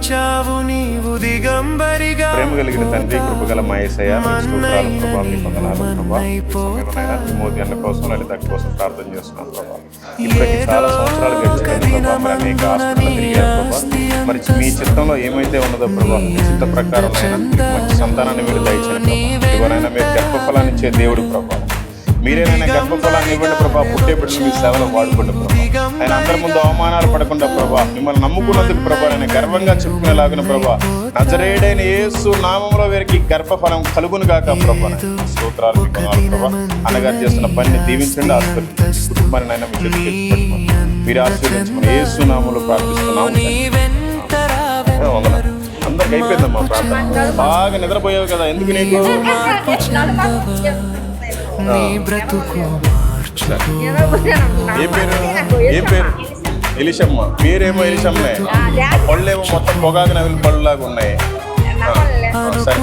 వచ్చావు నీవు దిగంబరిగా. ప్రేమ కలిగిన తండ్రి, కృపగల మా యేసయ్య, మీకు స్తోత్రాలు ప్రభా, మీకు వందనాలు ప్రభా. మోదీ అన్న కోసం, లలిత కోసం ప్రార్థన చేస్తున్నాం ప్రభా. ఇప్పటికి చాలా సంవత్సరాలు గడిచాయి ప్రభా, మరి అనేక హాస్పిటల్ తిరిగారు ప్రభా. మరి మీ చిత్తంలో ఏమైతే ఉన్నదో ప్రభా, మీ చిత్త ప్రకారం మంచి సంతానాన్ని మీరు దయచేయండి ప్రభా. ఇవరైనా మీరు గర్భఫలాన్ని ఇచ్చే దేవుడు ప్రభా. మీరేనైనా గర్భఫలాన్ని ఇవ్వండి ప్రభా. పుట్టే బిడ్డలు మీ సేవలో వాడుకోండి ప్రభా. ఆయన అందరి ముందు అవమానాలు పడకుండా ప్రభా, మిమ్మల్ని నమ్ముకున్నందుకు ప్రభా నేను గర్వంగా చెప్పుకునేలాగిన ప్రభా, నజరేయుడైన యేసు నామములో వీరికి గర్భఫలం కలుగును గాక ప్రభా. స్తోత్రాలు మీకు వందనాలు ప్రభా. అన్నగారు చేస్తున్న పనిని దీవించండి, ఆశీర్వదించండి. కుటుంబాన్ని అయినా మీ చేతికి పెట్టుకోండి. మీరు ఆశీర్వదించమని యేసు నామములో ప్రార్థిస్తున్నాము. వందనాలు. అందరికి అయిపోయిందమ్మా ప్రార్థన. బాగా నిద్రపోయావు కదా, ఎందుకు నీకు? ఏం పేరు? ఎలిషమ్మ. పేరేమో ఎలిషమ్మే, పళ్ళేమో మొత్తం పొగాకు నవిలి పళ్ళులాగా ఉన్నాయి. సరే,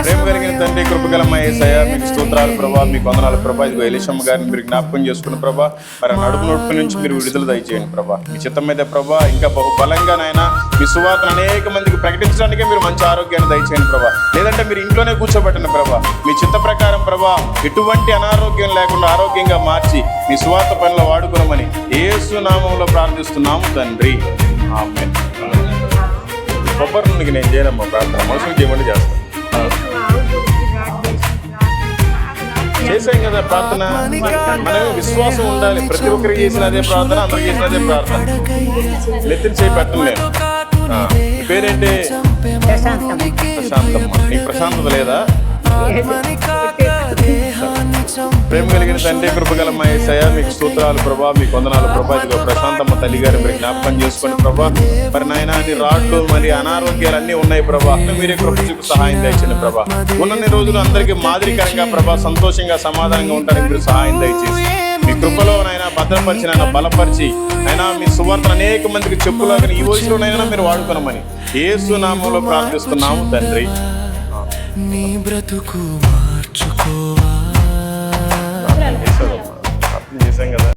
ప్రేమ కలిగిన తండ్రి, కృపగలమ్మ యేసయ్య, మీకు స్తోత్రాలు ప్రభా, మీకు వందనాలు ప్రభా. ఇదిగో ఎలిషమ్మ గారిని మీరు జ్ఞాపకం చేసుకున్న ప్రభా, మరి నడుపు నొప్పి నుంచి మీరు విడుదల దయచేయండి ప్రభా. మీ చిత్తం మీద ప్రభా ఇంకా బహు బలంగానైనా మీ సువార్తను అనేక మందికి ప్రకటించడానికే మీరు మంచి ఆరోగ్యాన్ని దయచేయండి ప్రభా. లేదంటే మీరు ఇంట్లోనే కూర్చోబెట్టండి ప్రభా. మీ చిత్త ప్రకారం ప్రభా ఎటువంటి అనారోగ్యం లేకుండా ఆరోగ్యంగా మార్చి మీ సువార్త పనిలో వాడుకోమని యేసు నామంలో ప్రార్థిస్తున్నాము తండ్రి, ఆమేన్. కొబ్బరి నుండి నేను చేయనమ్మా ప్రార్థన, మనుషులకు చేయమని చేస్తాను. చేసాం కదా ప్రార్థన. మనమే విశ్వాసం ఉండాలి. ప్రతి ఒక్కరికి చేసిన అదే ప్రార్థన, అందరికి చేసిన అదే ప్రార్థన. నెత్తిని చేయి పెట్టలేదు. పేరేంటి? ప్రశాంతమ్మ. నీకు ప్రశాంతత లేదా? ప్రేమ కలిగిన తండ్రి, కృపగలమ్మ యేసయ్య, మీకు స్తోత్రాలు ప్రభా, మీకు వందనాలు ప్రభా. ఇదిగో ప్రశాంతమ్మ తల్లి గారు మీరు జ్ఞాపకం చేసుకొని ప్రభా, మరి నాయన అన్ని రాళ్ళు మరి అనారోగ్యాలు అన్నీ ఉన్నాయి ప్రభా. మీరే కృప చూపు సహాయం దయచేయండి ప్రభా. ఉన్నన్ని రోజులు అందరికీ మాదిరికరంగా ప్రభా, సంతోషంగా సమాధానంగా ఉండడానికి మీరు సహాయం దయచేసి మీ కృపలో నైనా భద్రపరిచి నైనా బలపరిచి అయినా మీ సువార్త అనేక మందికి చెప్పులాగా ఈ వయసులోనైనా మీరు వాడుకోనమని యేసు నామములో ప్రార్థిస్తున్నాము తండ్రి. నీ బ్రతుకు మార్చుకోవా.